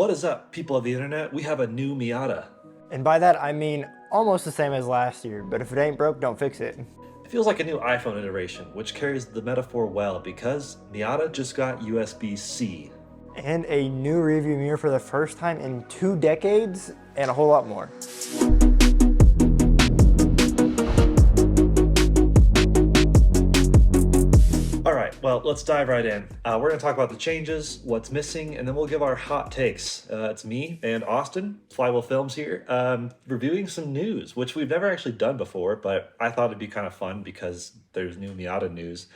What is up, people of the internet? We have a new Miata. And by that, I mean almost the same as last year, but if it ain't broke, don't fix it. It feels like a new iPhone iteration, which carries the metaphor well because Miata just got USB-C. And a new rearview mirror for the first time in 2 decades, and a whole lot more. All right, well, let's dive right in. We're going to talk about the changes, what's missing, and then we'll give our hot takes. It's me and Austin, Flywheel Films here, reviewing some news, which we've never actually done before, but I thought it'd be kind of fun because there's new Miata news.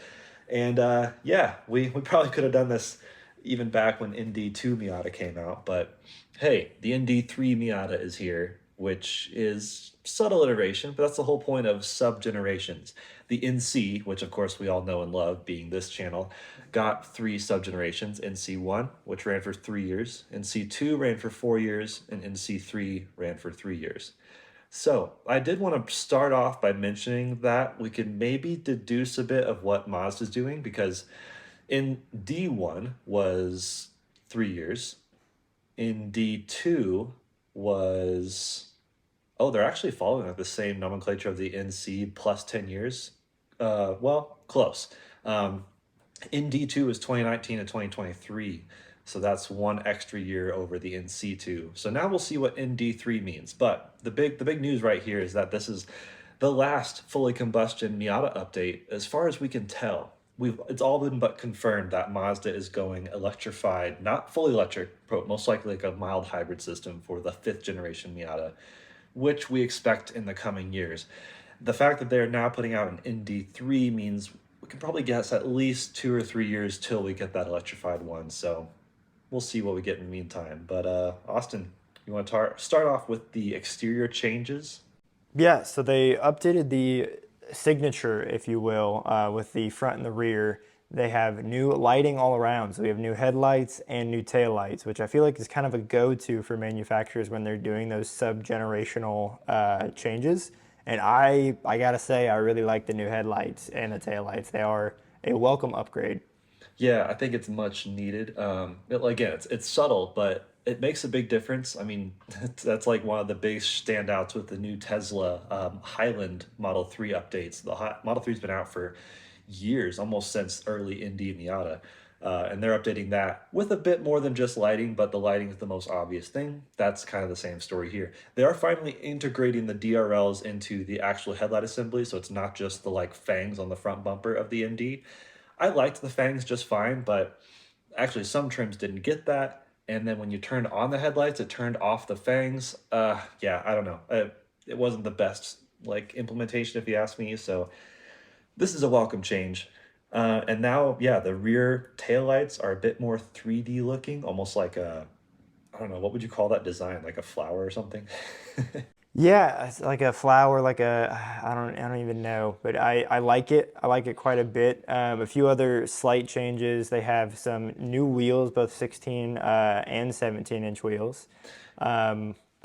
And yeah, we probably could have done this even back when ND2 Miata came out, but hey, the ND3 Miata is here, which is subtle iteration, but that's the whole point of sub-generations. The NC, which of course we all know and love being this channel, got 3 sub-generations. NC1, which ran for 3 years, NC2 ran for 4 years, and NC3 ran for 3 years. So I did want to start off by mentioning that we could maybe deduce a bit of what Mazda's doing, because in D1 was 3 years, in D2 was, oh, they're actually following like the same nomenclature of the NC plus 10 years. Well, close. In D2 is 2019 to 2023, so that's 1 extra year over the NC2. So now we'll see what ND3 means. But the big news right here is that this is the last fully combustion Miata update as far as we can tell. It's all been but confirmed that Mazda is going electrified, not fully electric, but most likely like a mild hybrid system for the 5th generation Miata, which we expect in the coming years. The fact that they're now putting out an ND3 means we can probably guess at least 2 or 3 years till we get that electrified one. So we'll see what we get in the meantime. But Austin, you want to start off with the exterior changes? Yeah, so they updated the signature, if you will, with the front and the rear. They have new lighting all around. So we have new headlights and new taillights, which I feel like is kind of a go-to for manufacturers when they're doing those sub-generational changes. And I gotta say, I really like the new headlights and the taillights. They are a welcome upgrade. Yeah, I think it's much needed. Again, it's subtle, but it makes a big difference. I mean, that's like one of the big standouts with the new Tesla Highland Model 3 updates. The Model 3's been out for years, almost since early Indy Miata. And they're updating that with a bit more than just lighting, but the lighting is the most obvious thing. That's kind of the same story here. They are finally integrating the DRLs into the actual headlight assembly, so it's not just the like fangs on the front bumper of the ND. I liked the fangs just fine, but actually some trims didn't get that. And then when you turned on the headlights, it turned off the fangs. Yeah, I don't know. It wasn't the best like implementation, if you ask me. So this is a welcome change. And now, yeah, the rear taillights are a bit more 3D looking, almost like a, I don't know, what would you call that design? Like a flower or something? Yeah, it's like a flower, like a, I don't even know, but I like it. I like it quite a bit. A few other slight changes. They have some new wheels, both 16 and 17-inch wheels.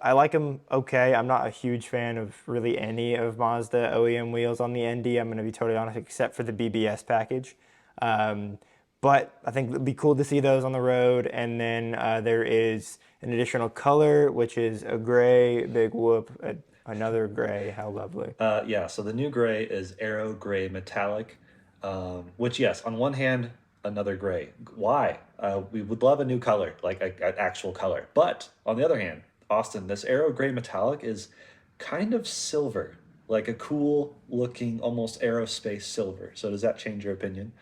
I like them okay. I'm not a huge fan of really any of Mazda OEM wheels on the ND. I'm going to be totally honest, except for the BBS package. But I think it'd be cool to see those on the road. And then there is an additional color, which is a gray, big whoop, another gray. How lovely. Yeah, so the new gray is Aero Gray Metallic, which, yes, on one hand, another gray. Why? We would love a new color, like an actual color. But on the other hand, Austin, this Aero Gray Metallic is kind of silver, like a cool looking, almost aerospace silver. So does that change your opinion?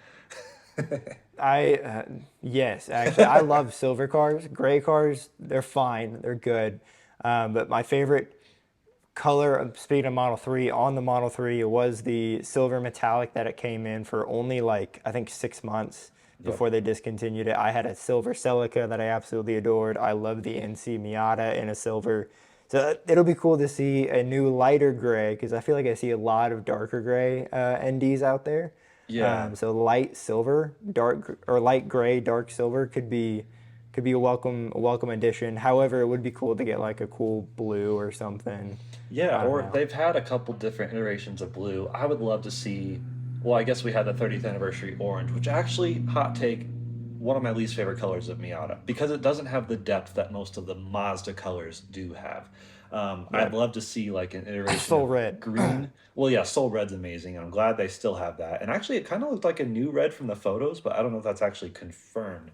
Yes, actually, I love silver cars. Gray cars, they're fine, they're good. But my favorite color, speaking of Model 3, on the Model 3 was the silver metallic that it came in for only like, I think 6 months before they discontinued it. I had a silver Celica that I absolutely adored. I love the NC Miata in a silver. So it'll be cool to see a new lighter gray, because I feel like I see a lot of darker gray NDs out there. Yeah. So light silver, dark or light gray, dark silver could be a welcome addition. However, it would be cool to get like a cool blue or something. Yeah, I don't or know. they've had a couple different iterations of blue. I would love to see, well, I guess we had the 30th anniversary orange, which actually, hot take, one of my least favorite colors of Miata because it doesn't have the depth that most of the Mazda colors do have. I'd Yep. love to see like an iteration Soul of red. green. Well, yeah, Soul Red's amazing, and I'm glad they still have that. And actually, it kind of looked like a new red from the photos, but I don't know if that's actually confirmed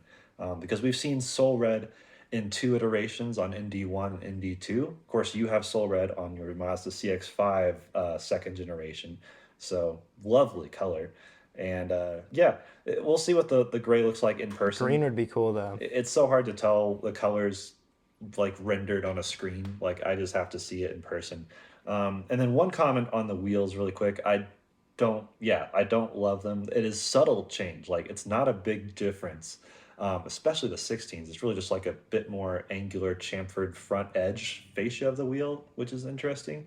because we've seen Soul Red in two iterations on ND1 and ND2. Of course, you have Soul Red on your Mazda CX-5 second generation, so lovely color. And yeah, we'll see what the gray looks like in person. Green would be cool though. It's so hard to tell the colors like rendered on a screen. Like I just have to see it in person. And then one comment on the wheels, really quick. I don't love them. It is subtle change. Like it's not a big difference, especially the 16s. It's really just like a bit more angular chamfered front edge fascia of the wheel, which is interesting.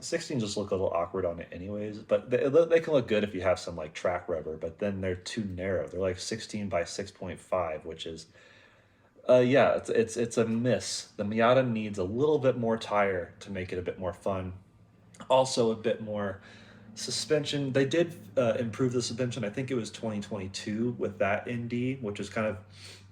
16 just look a little awkward on it anyways, but they can look good if you have some like track rubber, but then they're too narrow. They're like 16 by 6.5, which is yeah, it's a miss. The Miata needs a little bit more tire to make it a bit more fun. Also a bit more suspension. They did improve the suspension. I think it was 2022 with that ND, which is kind of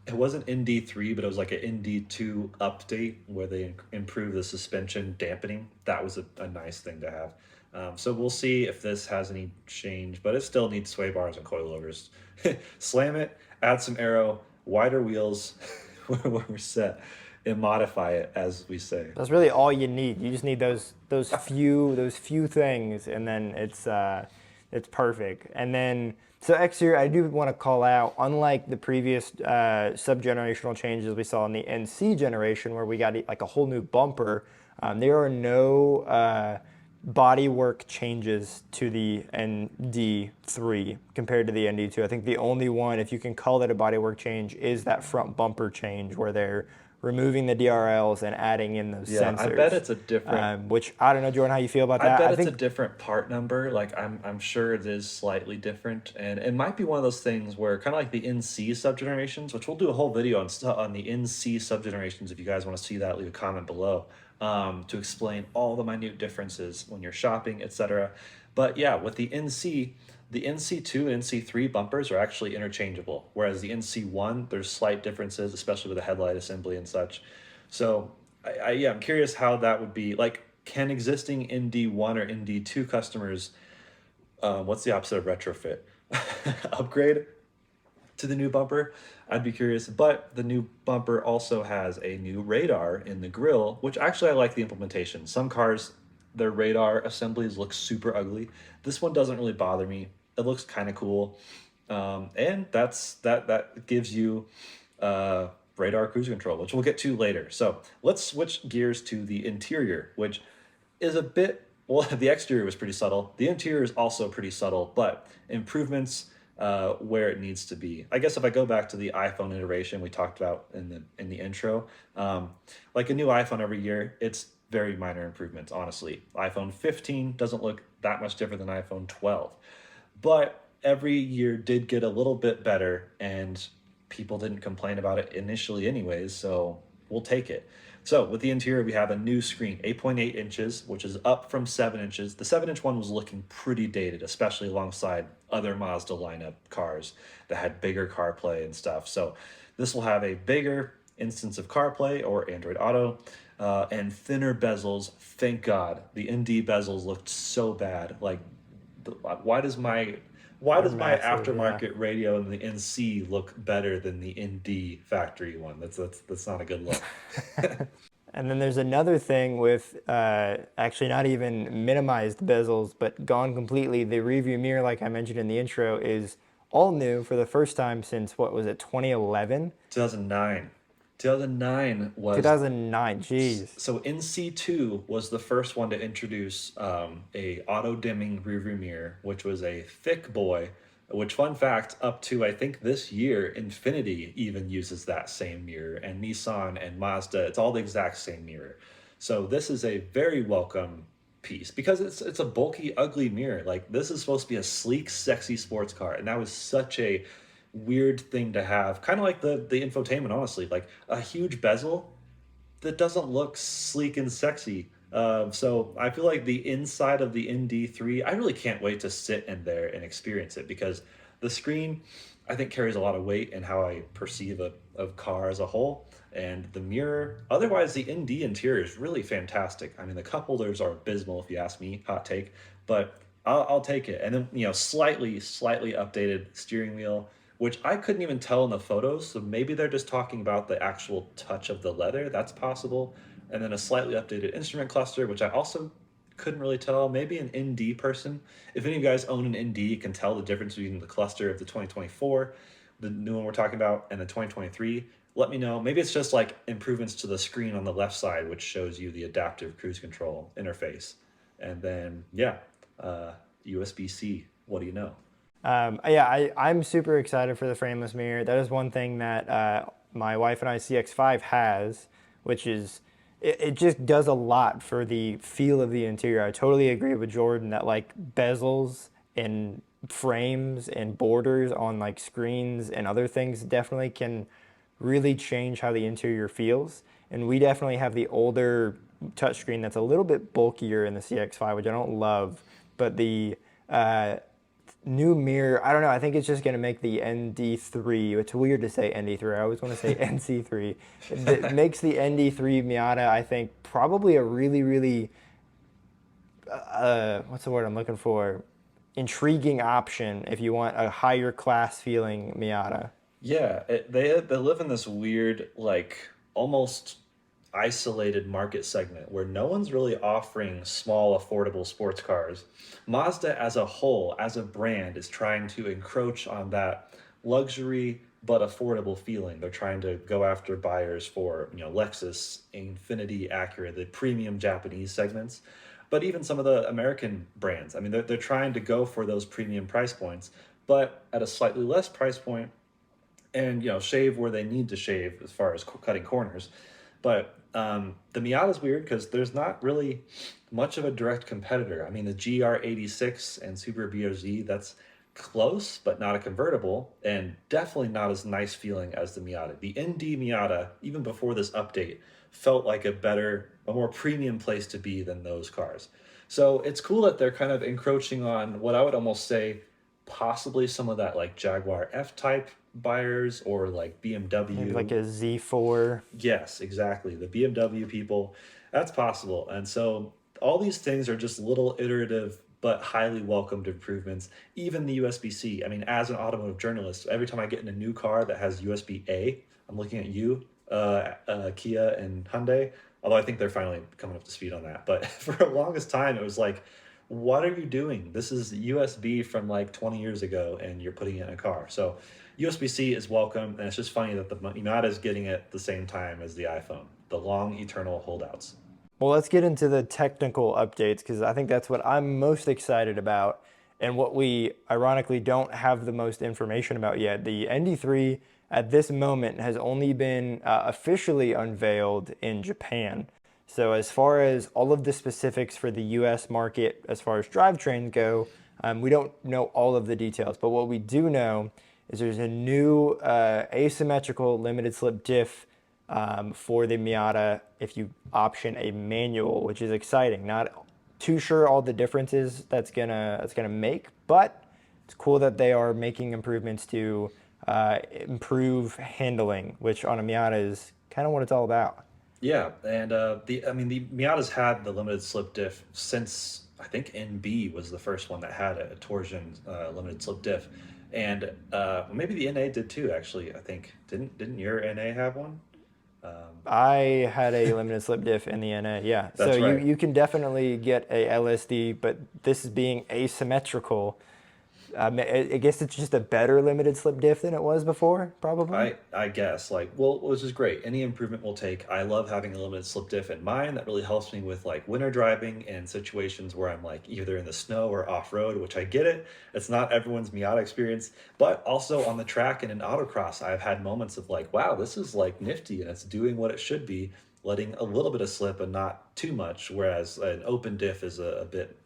it wasn't ND3, but it was like an ND2 update where they improved the suspension dampening. That was a nice thing to have. So we'll see if this has any change, but it still needs sway bars and coilovers. Slam it, add some aero, wider wheels, we're set, and modify it as we say. That's really all you need. You just need those few things, and then it's perfect. And then so exterior, I do want to call out, unlike the previous sub-generational changes we saw in the NC generation, where we got like a whole new bumper, there are no bodywork changes to the ND3 compared to the ND2. I think the only one, if you can call that a bodywork change, is that front bumper change where they're removing the DRLs and adding in those Yeah, sensors. I bet it's a different. Which I don't know, Jordan, how you feel about I that. bet I it's a think different part number. Like I'm sure it is slightly different, and it might be one of those things where kind of like the NC subgenerations, which we'll do a whole video on the NC subgenerations. If you guys want to see that, leave a comment below to explain all the minute differences when you're shopping, etc. But yeah, with the NC. The NC2 and NC3 bumpers are actually interchangeable, whereas the NC1, there's slight differences, especially with the headlight assembly and such. So, yeah, I'm curious how that would be. Like, can existing ND1 or ND2 customers, what's the opposite of retrofit? Upgrade to the new bumper? I'd be curious. But the new bumper also has a new radar in the grille, which actually I like the implementation. Some cars, their radar assemblies look super ugly. This one doesn't really bother me. It looks kind of cool, and that gives you radar cruise control, which we'll get to later. So let's switch gears to the interior, which is a bit well. The exterior was pretty subtle. The interior is also pretty subtle, but improvements where it needs to be. I guess if I go back to the iPhone iteration we talked about in the intro, like a new iPhone every year, it's very minor improvements. Honestly, iPhone 15 doesn't look that much different than iPhone 12. But every year did get a little bit better, and people didn't complain about it initially anyways, so we'll take it. So with the interior, we have a new screen, 8.8 inches, which is up from 7 inches. The 7-inch one was looking pretty dated, especially alongside other Mazda lineup cars that had bigger CarPlay and stuff. So this will have a bigger instance of CarPlay or Android Auto, and thinner bezels. Thank God. The ND bezels looked so bad. Like, why does my aftermarket radio in the NC look better than the ND factory one? That's not a good look. And then there's another thing with actually not even minimized bezels, but gone completely. The review mirror, like I mentioned in the intro, is all new for the first time since, what was it, 2011? 2009. 2009 was 2009, jeez. So NC2 was the first one to introduce a auto dimming rearview mirror, which was a thick boy. Which, fun fact, up to I think this year, Infiniti even uses that same mirror, and Nissan and Mazda, it's all the exact same mirror. So this is a very welcome piece because it's a bulky, ugly mirror. Like, this is supposed to be a sleek, sexy sports car, and that was such a weird thing to have. Kind of like the infotainment, honestly, like a huge bezel that doesn't look sleek and sexy. So I feel like the inside of the ND3, I really can't wait to sit in there and experience it because the screen, I think carries a lot of weight in how I perceive a car as a whole. And the mirror, otherwise, the ND interior is really fantastic. I mean, the cup holders are abysmal, if you ask me, hot take, but I'll take it. And then, slightly updated steering wheel, which I couldn't even tell in the photos. So maybe they're just talking about the actual touch of the leather. That's possible. And then a slightly updated instrument cluster, which I also couldn't really tell. Maybe an ND person. If any of you guys own an ND, you can tell the difference between the cluster of the 2024, the new one we're talking about, and the 2023. Let me know. Maybe it's just like improvements to the screen on the left side, which shows you the adaptive cruise control interface. And then, yeah, USB-C. What do you know? Yeah, I'm super excited for the frameless mirror. That is one thing that my wife and I CX-5 has, which is it just does a lot for the feel of the interior. I totally agree with Jordan that like bezels and frames and borders on like screens and other things definitely can really change how the interior feels. And we definitely have the older touchscreen that's a little bit bulkier in the CX-5, which I don't love, but the uh, new mirror, I don't know. I think it's just going to make the ND3. It's weird to say ND3. I always want to say NC3. It makes the ND3 Miata, I think, probably a really, really, what's the word I'm looking for? Intriguing option if you want a higher class feeling Miata. Yeah, they live in this weird, like almost isolated market segment where no one's really offering small, affordable sports cars. Mazda as a whole, as a brand, is trying to encroach on that luxury but affordable feeling. They're trying to go after buyers for, Lexus, Infiniti, Acura, the premium Japanese segments. But even some of the American brands, I mean, they're trying to go for those premium price points, but at a slightly less price point and shave where they need to shave as far as cutting corners. But the Miata is weird because there's not really much of a direct competitor. I mean, the GR86 and Subaru BRZ, that's close but not a convertible, and definitely not as nice feeling as the Miata. The ND Miata, even before this update, felt like a more premium place to be than those cars. So it's cool that they're kind of encroaching on what I would almost say possibly some of that like Jaguar F type buyers or like Maybe like BMW. a Z4. Yes, exactly. The BMW people, that's possible. And so all these things are just little iterative but highly welcomed improvements. Even the USB-C. I mean, as an automotive journalist, every time I get in a new car that has USB-A, I'm looking at you, Kia and Hyundai. Although I think they're finally coming up to speed on that. But for the longest time, it was like, what are you doing? This is USB from like 20 years ago, and you're putting it in a car. So USB-C is welcome, and it's just funny that the Miata is getting it at the same time as the iPhone, the long eternal holdouts. Well, let's get into the technical updates because I think that's what I'm most excited about and what we ironically don't have the most information about yet. The ND3 at this moment has only been officially unveiled in Japan. So, as far as all of the specifics for the US market, as far as drivetrains go, we don't know all of the details. But what we do know is there's a new asymmetrical limited slip diff for the Miata if you option a manual, which is exciting. Not too sure all the differences that's gonna make, but it's cool that they are making improvements to improve handling, which on a Miata is kind of what it's all about. Yeah, and the Miata's had the limited slip diff since I think NB was the first one that had a torsion limited slip diff, and maybe the NA did too. Actually, I think didn't your NA have one? I had a limited slip diff in the NA, yeah. So That's you, right. you can definitely get a LSD, but this is being asymmetrical. I guess it's just a better limited slip diff than it was before, probably. I guess like well, which is great. Any improvement will take. I love having a limited slip diff in mine. That really helps me with like winter driving and situations where I'm like either in the snow or off road, which I get it. It's not everyone's Miata experience, but also on the track and in autocross, I've had moments of like, wow, this is like nifty and it's doing what it should be, letting a little bit of slip and not too much. Whereas an open diff is a bit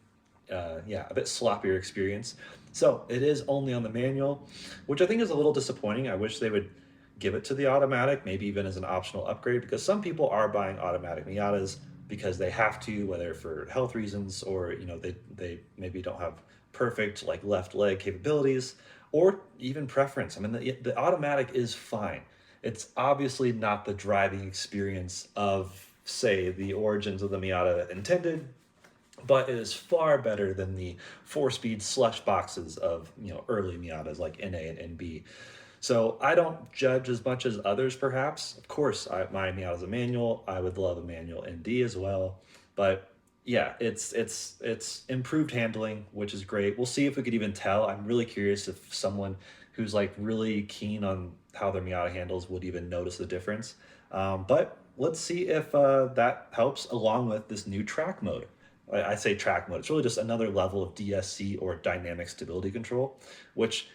a bit sloppier experience. So it is only on the manual, which I think is a little disappointing. I wish they would give it to the automatic, maybe even as an optional upgrade, because some people are buying automatic Miatas because they have to, whether for health reasons or they maybe don't have perfect like left leg capabilities. or even preference. I mean, the automatic is fine. It's obviously not the driving experience of, say, the origins of the Miata intended, but it is far better than the four-speed slush boxes of early Miatas like NA and NB. So I don't judge as much as others, perhaps. Of course, my Miata's a manual. I would love a manual ND as well, but yeah, it's improved handling, which is great. We'll see if we could even tell. I'm really curious if someone who's like really keen on how their Miata handles would even notice the difference. But let's see if that helps along with this new track mode. I say track mode. It's really just another level of DSC or dynamic stability control, which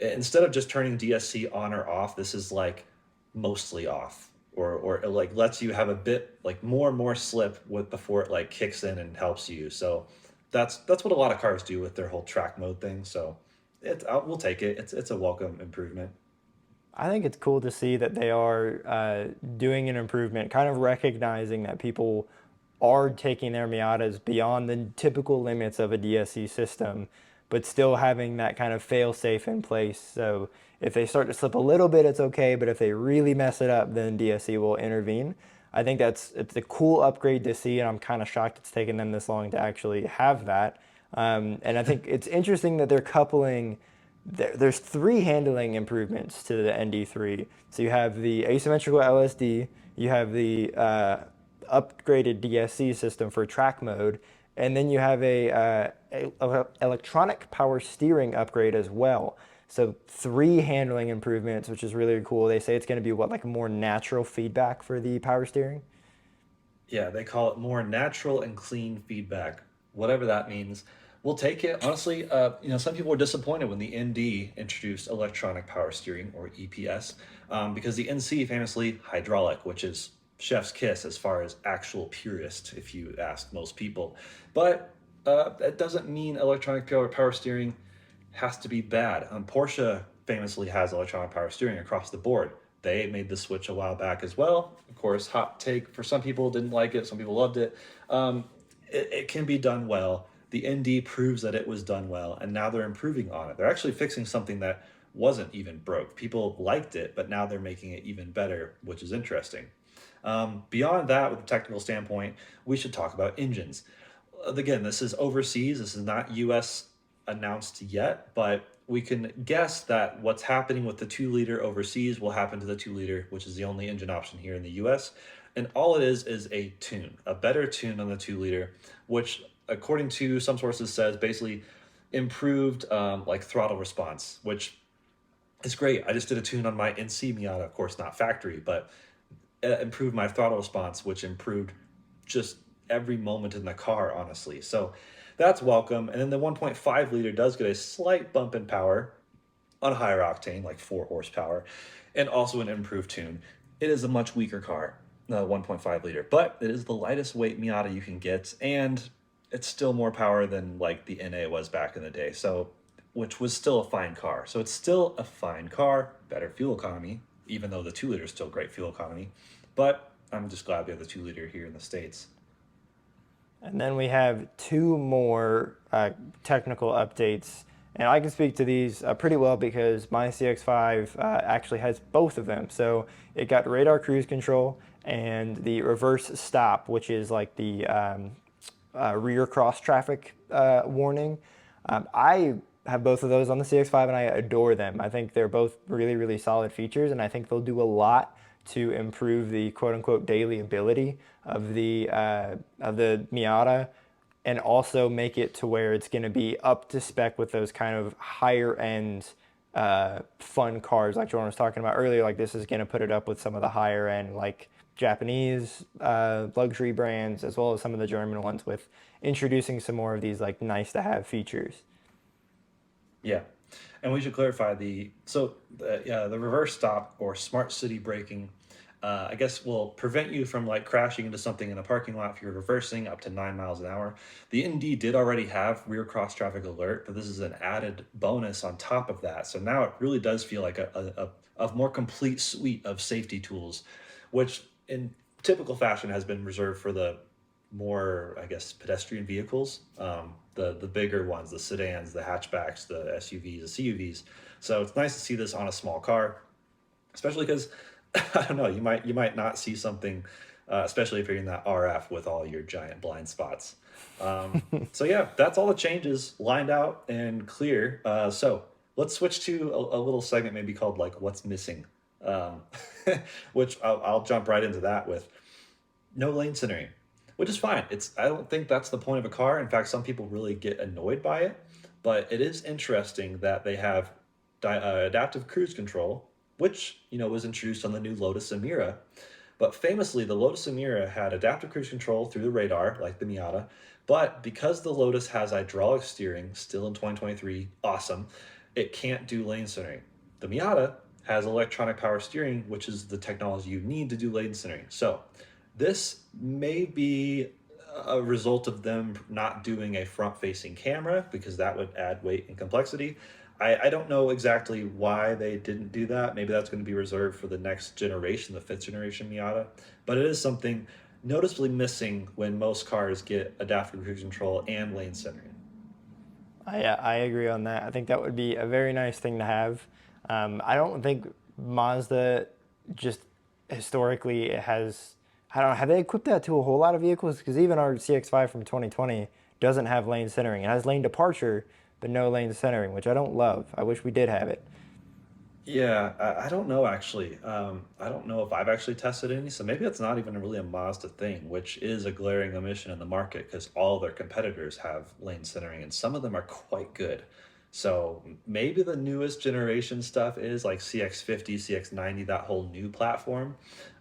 instead of just turning DSC on or off, this is like mostly off, or it like lets you have a bit like more and more slip with before it like kicks in and helps you. So that's what a lot of cars do with their whole track mode thing. So we'll take it. It's a welcome improvement. I think it's cool to see that they are doing an improvement, kind of recognizing that people are taking their Miatas beyond the typical limits of a DSC system, but still having that kind of fail safe in place. So if they start to slip a little bit, it's okay, but if they really mess it up, then DSC will intervene. I think it's a cool upgrade to see, and I'm kind of shocked it's taken them this long to actually have that. And I think it's interesting that they're coupling. There's three handling improvements to the ND3. So you have the asymmetrical LSD, you have the upgraded DSC system for track mode, and then you have a electronic power steering upgrade as well. So three handling improvements, which is really cool. They say it's going to be what, like more natural feedback for the power steering. Yeah, they call it more natural and clean feedback, whatever that means. We'll take it. Honestly, some people were disappointed when the ND introduced electronic power steering or EPS, because the NC famously hydraulic, which is chef's kiss as far as actual purist, if you ask most people. But that doesn't mean electronic power steering has to be bad. Porsche famously has electronic power steering across the board. They made the switch a while back as well. Of course, hot take for some people didn't like it, some people loved it. It can be done well. The ND proves that it was done well, and now they're improving on it. They're actually fixing something that wasn't even broke. People liked it, but now they're making it even better, which is interesting. Beyond that, with the technical standpoint, we should talk about engines. Again, this is overseas. This is not US announced yet, but we can guess that what's happening with the 2 liter overseas will happen to the 2 liter, which is the only engine option here in the US. And all it is a tune, a better tune on the 2 liter, which, according to some sources, says basically improved like throttle response, which is great. I just did a tune on my NC Miata, of course, not factory, but improved my throttle response, which improved just every moment in the car, honestly. So that's welcome. And then the 1.5 liter does get a slight bump in power on a higher octane, like 4 horsepower, and also an improved tune. It is a much weaker car, the 1.5 liter, but it is the lightest weight Miata you can get, and it's still more power than like the NA was back in the day. So, which was still a fine car. So it's still a fine car, better fuel economy, even though the 2 liter is still great fuel economy. But I'm just glad we have the 2 liter here in the States. And then we have two more technical updates. And I can speak to these pretty well because my CX-5 actually has both of them. So it got radar cruise control and the reverse stop, which is like the rear cross traffic warning. I have both of those on the CX-5 and I adore them. I think they're both really, really solid features, and I think they'll do a lot to improve the quote-unquote daily ability of the Miata, and also make it to where it's going to be up to spec with those kind of higher end fun cars like Jordan was talking about earlier. Like this is going to put it up with some of the higher end like Japanese luxury brands, as well as some of the German ones, with introducing some more of these like nice to have features. Yeah, and we should clarify the reverse stop or smart city braking. I guess will prevent you from like crashing into something in a parking lot if you're reversing up to 9 miles an hour. The ND did already have rear cross traffic alert, but this is an added bonus on top of that. So now it really does feel like a more complete suite of safety tools, which in typical fashion has been reserved for the more, I guess, pedestrian vehicles. The bigger ones, the sedans, the hatchbacks, the SUVs, the CUVs. So it's nice to see this on a small car, especially because I don't know, you might not see something, especially if you're in that RF with all your giant blind spots. So yeah, that's all the changes lined out and clear. So let's switch to a little segment maybe called like what's missing, um, which I'll jump right into that with no lane centering, which is fine. I don't think that's the point of a car. In fact, some people really get annoyed by it, but it is interesting that they have adaptive cruise control, which was introduced on the new Lotus Emira. But famously, the Lotus Emira had adaptive cruise control through the radar, like the Miata. But because the Lotus has hydraulic steering, still in 2023, awesome, it can't do lane centering. The Miata has electronic power steering, which is the technology you need to do lane centering. So this may be a result of them not doing a front facing camera because that would add weight and complexity. I don't know exactly why they didn't do that. Maybe that's going to be reserved for the next generation, the fifth generation Miata. But it is something noticeably missing when most cars get adaptive cruise control and lane centering. I agree on that. I think that would be a very nice thing to have. I don't think Mazda just historically has. I don't know, have they equipped that to a whole lot of vehicles? Because even our CX-5 from 2020 doesn't have lane centering. It has lane departure, but no lane centering, which I don't love. I wish we did have it. Yeah, I don't know actually. I don't know if I've actually tested any, so maybe it's not even really a Mazda thing, which is a glaring omission in the market because all their competitors have lane centering and some of them are quite good. So maybe the newest generation stuff is like CX-50, CX-90, that whole new platform.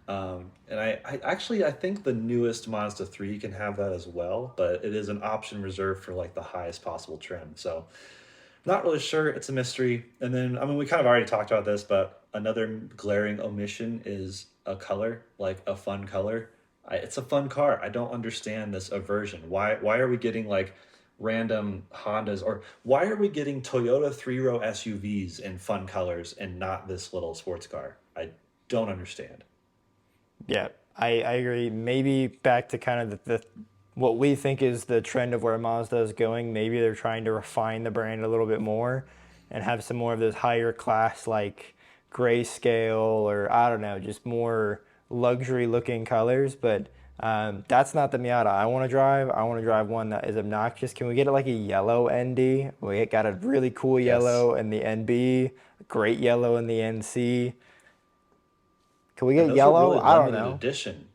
And I think the newest Mazda 3 can have that as well, but it is an option reserved for like the highest possible trim. So not really sure. It's a mystery. And then, I mean, we kind of already talked about this, but another glaring omission is a color, like a fun color. It's a fun car. I don't understand this aversion. Why are we getting like random Hondas, or why are we getting Toyota three-row SUVs in fun colors and not this little sports car? I don't understand. Yeah, I agree. Maybe back to kind of the what we think is the trend of where Mazda is going. Maybe they're trying to refine the brand a little bit more and have some more of those higher class like grayscale or I don't know, just more luxury looking colors. But that's not the Miata I want to drive. I want to drive one that is obnoxious. Can we get it like a yellow ND? We got a really cool Yes. yellow in the NB, great yellow in the NC. Can we And get those were yellow? really I don't limited know. edition.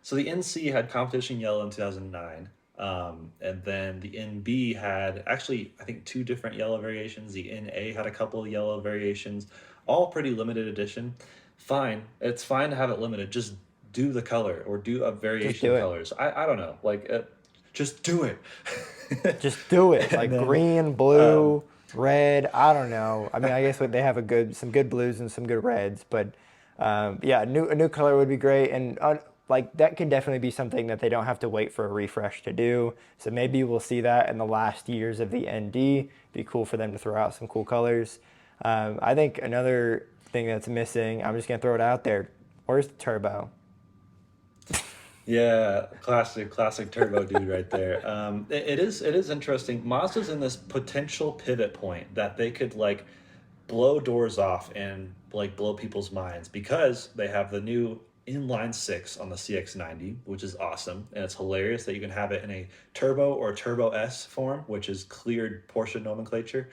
So the NC had competition yellow in 2009. And then the NB had actually, I think, two different yellow variations. The NA had a couple of yellow variations, all pretty limited edition. Fine. It's fine to have it limited. Just do the color or do a Just variation do of it. colors. I don't know. Just do it. Just do it. And Like then, green, um, blue, red. I don't know. I mean, I guess they have some good blues and some good reds, but yeah, a new color would be great, and like that could definitely be something that they don't have to wait for a refresh to do. So maybe we'll see that in the last years of the ND. Be cool for them to throw out some cool colors. I think another thing that's missing. I'm just gonna throw it out there. Where's the turbo? Yeah, classic turbo dude right there. It is interesting. Mazda's in this potential pivot point that they could like blow doors off and like blow people's minds because they have the new inline six on the CX-90, which is awesome, and it's hilarious that you can have it in a turbo or turbo S form, which is cleared Porsche nomenclature.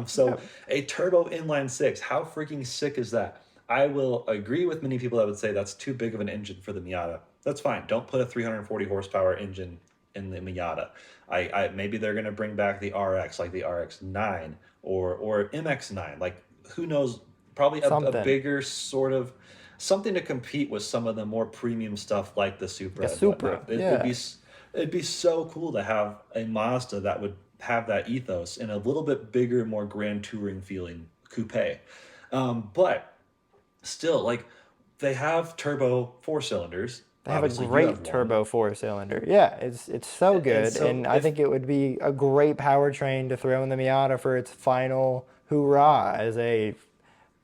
So Yep. a turbo inline six, how freaking sick is that? I will agree with many people that would say that's too big of an engine for the Miata. That's fine. Don't put a 340 horsepower engine in the Miata. Maybe they're gonna bring back the RX, like the RX-9 or MX-9. Like who knows? Probably a Something bigger sort of something to compete with some of the more premium stuff like the like a Supra and Supra. whatnot. Yeah. It'd be so cool to have a Mazda that would have that ethos in a little bit bigger, more grand touring feeling coupe. But still, like they have turbo four cylinders. They have a Obviously, you have great one, turbo four cylinder. Yeah, it's so and good, so and I if think it would be a great powertrain to throw in the Miata for its final hoorah as a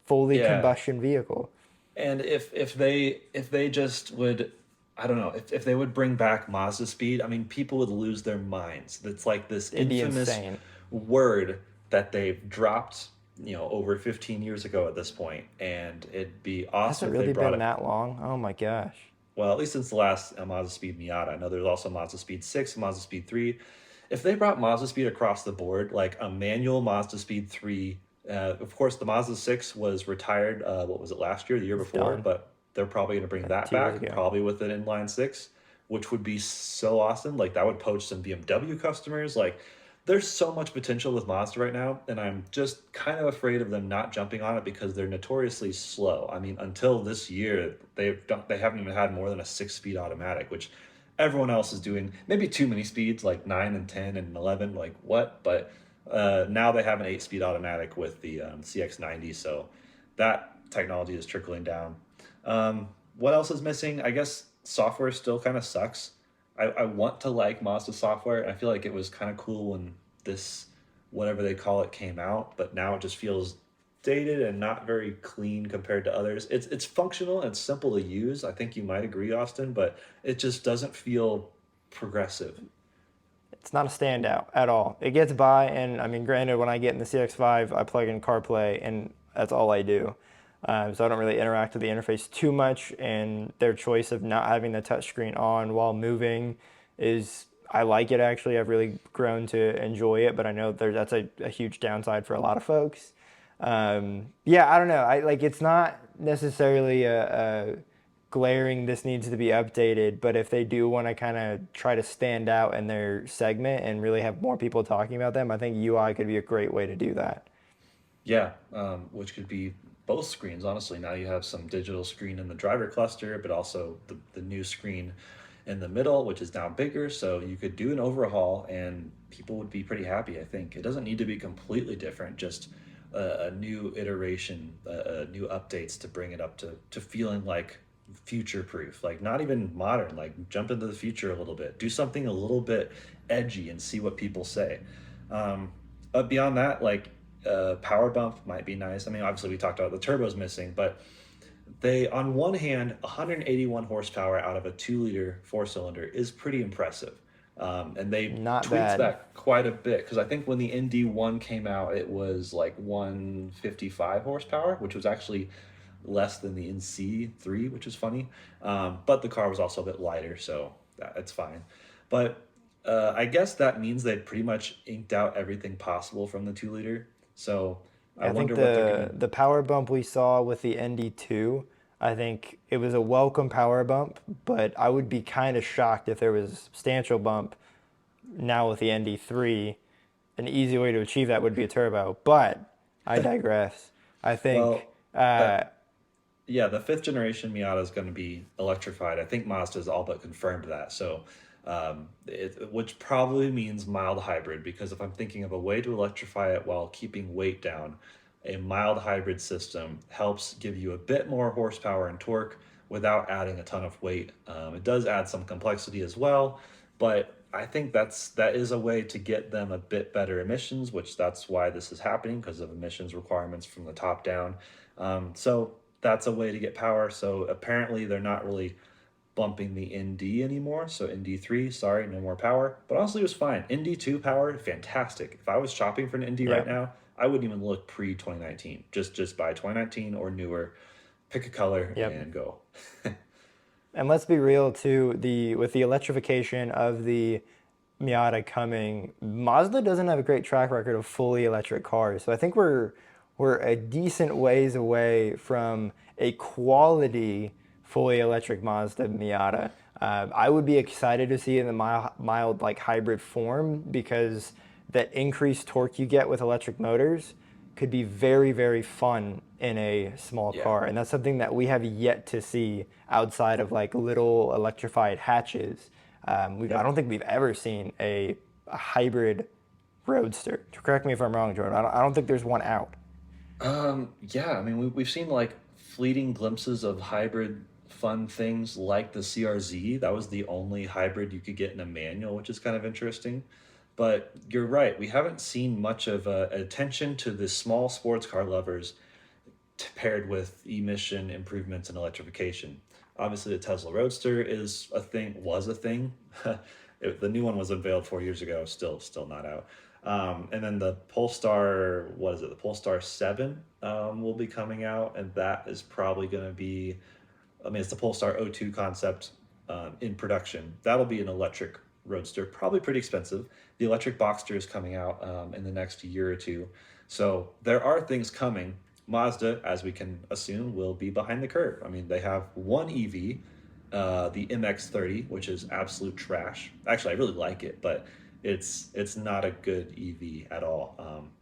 fully yeah, combustion vehicle. and if they just would, I don't know if they would bring back Mazda speed. I mean, people would lose their minds. It's like this It'd be infamous insane. word that they've dropped, over 15 years ago at this point, and it'd be Has it awesome if they really brought been it. that long? Oh my gosh. Well, at least since the last Mazda Speed Miata. I know there's also Mazda Speed 6, Mazda Speed 3. If they brought Mazda Speed across the board, like a manual Mazda Speed 3, of course, the Mazda 6 was retired, what was it, last year, the year It's before, done. but they're probably going to bring that 2 years back, ago. probably with an inline 6, which would be so awesome. Like, that would poach some BMW customers. Like, there's so much potential with Mazda right now, and I'm just kind of afraid of them not jumping on it because they're notoriously slow. I mean, until this year, they haven't even had more than a 6-speed automatic, which everyone else is doing. Maybe too many speeds, like 9 and 10 and 11, like what? But now they have an 8-speed automatic with the CX-90, so that technology is trickling down. What else is missing? I guess software still kind of sucks. I want to like Mazda software, and I feel like it was kind of cool when this, whatever they call it, came out, but now it just feels dated and not very clean compared to others. It's functional and it's simple to use. I think you might agree, Austin, but it just doesn't feel progressive. It's not a standout at all. It gets by, and I mean, granted, when I get in the CX-5, I plug in CarPlay, and that's all I do. So I don't really interact with the interface too much, and their choice of not having the touchscreen on while moving is, I like it actually. I've really grown to enjoy it, but I know that's a huge downside for a lot of folks. Yeah, I don't know. I like it's not necessarily a glaring this needs to be updated, but if they do want to kind of try to stand out in their segment and really have more people talking about them, I think UI could be a great way to do that. Yeah, which could be both screens, honestly. Now you have some digital screen in the driver cluster, but also the new screen in the middle, which is now bigger. So you could do an overhaul and people would be pretty happy, I think. It doesn't need to be completely different, just a new iteration, new updates to bring it up to feeling like future proof, like not even modern, like jump into the future a little bit, do something a little bit edgy and see what people say. But beyond that, like power bump might be nice. I mean, obviously we talked about the turbo's missing, but they, on one hand, 181 horsepower out of a 2-liter 4-cylinder is pretty impressive. And they Not tweaked bad. that quite a bit because I think when the ND1 came out, it was like 155 horsepower, which was actually less than the NC3, which is funny. But the car was also a bit lighter, so that's fine. But I guess that means they pretty much inked out everything possible from the 2-liter. So I I think wonder what they're gonna. the power bump we saw with the ND2, I think it was a welcome power bump, but I would be kind of shocked if there was a substantial bump now with the ND3. An easy way to achieve that would be a turbo, but I digress. I think Well, that yeah, the fifth generation Miata is going to be electrified. I think Mazda's all but confirmed that. So, which probably means mild hybrid, because if I'm thinking of a way to electrify it while keeping weight down, a mild hybrid system helps give you a bit more horsepower and torque without adding a ton of weight. It does add some complexity as well, but I think that is a way to get them a bit better emissions, which that's why this is happening because of emissions requirements from the top down. So that's a way to get power. So apparently they're not really bumping the ND anymore. So ND3, sorry, no more power. But honestly, it was fine. ND2 power, fantastic. If I was shopping for an ND right yeah. now, I wouldn't even look pre 2019. Just buy 2019 or newer, pick a color Yep. and go. And let's be real too, the with the electrification of the Miata coming, Mazda doesn't have a great track record of fully electric cars. So I think we're a decent ways away from a quality fully electric Mazda Miata. I would be excited to see it in the mild like hybrid form because that increased torque you get with electric motors could be very, very fun in a small Yeah. car. And that's something that we have yet to see outside of like little electrified hatches. I Yep. don't think we've ever seen a hybrid roadster. Correct me if I'm wrong, Jordan. I don't think there's one out. Yeah, I mean, we've seen like fleeting glimpses of hybrid fun things like the CRZ. That was the only hybrid you could get in a manual, which is kind of interesting. But you're right, we haven't seen much of attention to the small sports car lovers paired with emission improvements and electrification. Obviously, the Tesla Roadster was a thing. The new one was unveiled 4 years ago, still not out. And then the Polestar, what is it? The Polestar 7 will be coming out, and that is probably going to be, I mean, it's the Polestar O2 concept in production. That'll be an electric roadster, probably pretty expensive. The electric Boxster is coming out in the next year or two. So there are things coming. Mazda, as we can assume, will be behind the curve. I mean, they have one EV, the MX-30, which is absolute trash. Actually, I really like it, but it's not a good EV at all.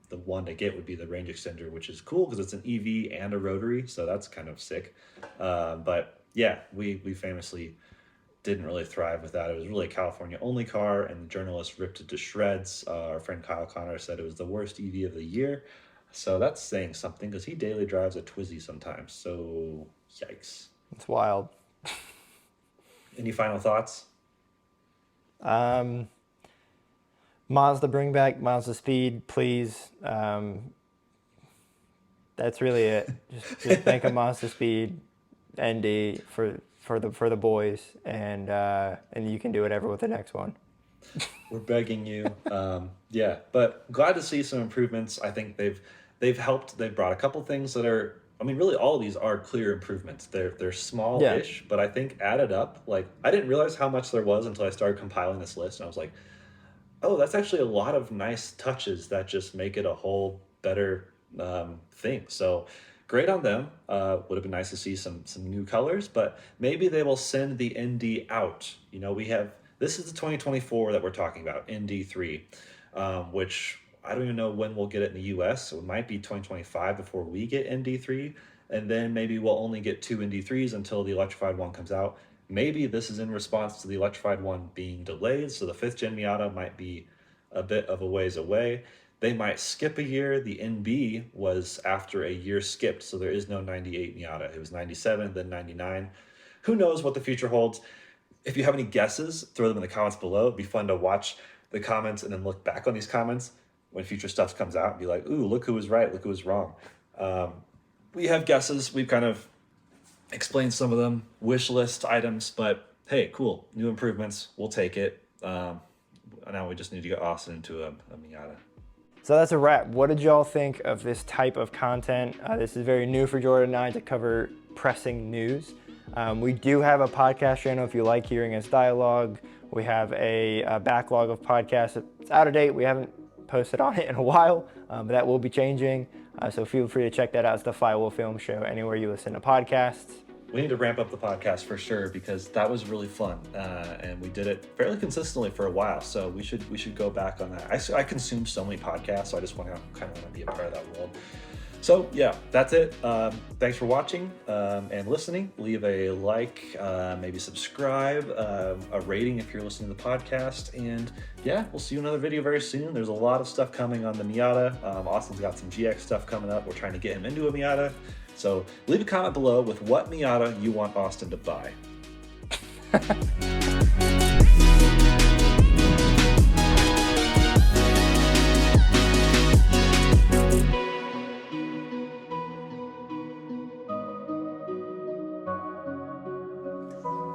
The one to get would be the range extender, which is cool because it's an EV and a rotary, so that's kind of sick. But yeah, we famously didn't really thrive with that. It was really a California only car, and the journalists ripped it to shreds. Our friend Kyle Connor said it was the worst EV of the year. So that's saying something because he daily drives a Twizy sometimes. So yikes. It's wild. Any final thoughts? Mazda, bring back Mazda Speed, please. That's really it. Just make a Mazda Speed ND for the boys, and you can do whatever with the next one. We're begging you. Yeah, but glad to see some improvements. I think they've helped. They've brought a couple things that are. I mean, really, all of these are clear improvements. They're small-ish, but I think added up, like I didn't realize how much there was until I started compiling this list, and I was like, oh, that's actually a lot of nice touches that just make it a whole better thing. So great on them. Would have been nice to see some new colors, but maybe they will send the ND out. You know, this is the 2024 that we're talking about, ND3, which I don't even know when we'll get it in the US. So it might be 2025 before we get ND3, and then maybe we'll only get two ND3s until the electrified one comes out. Maybe this is in response to the electrified one being delayed, so the 5th gen Miata might be a bit of a ways away. They might skip a year. The NB was after a year skipped, so there is no 98 Miata. It was 97, then 99. Who knows what the future holds? If you have any guesses, throw them in the comments below. It'd be fun to watch the comments and then look back on these comments when future stuff comes out and be like, ooh, look who was right, look who was wrong. We have guesses. We've kind of explained some of them, wish list items, but hey, cool, new improvements, we'll take it. Now we just need to get Austin into a Miata. So that's a wrap. What did y'all think of this type of content? This is very new for Jordan and I to cover pressing news. We do have a podcast channel if you like hearing us dialogue. We have a backlog of podcasts. It's out of date. We haven't posted on it in a while, but that will be changing. So feel free to check that out. It's the Flywheel Film Show anywhere you listen to podcasts. We need to ramp up the podcast for sure because that was really fun, and we did it fairly consistently for a while. So we should go back on that. I consume so many podcasts, so I just kind of want to be a part of that world. So yeah, that's it. Thanks for watching and listening. Leave a like, maybe subscribe, a rating if you're listening to the podcast. And yeah, we'll see you in another video very soon. There's a lot of stuff coming on the Miata. Austin's got some GX stuff coming up. We're trying to get him into a Miata. So leave a comment below with what Miata you want Austin to buy.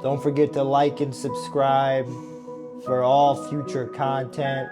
Don't forget to like and subscribe for all future content.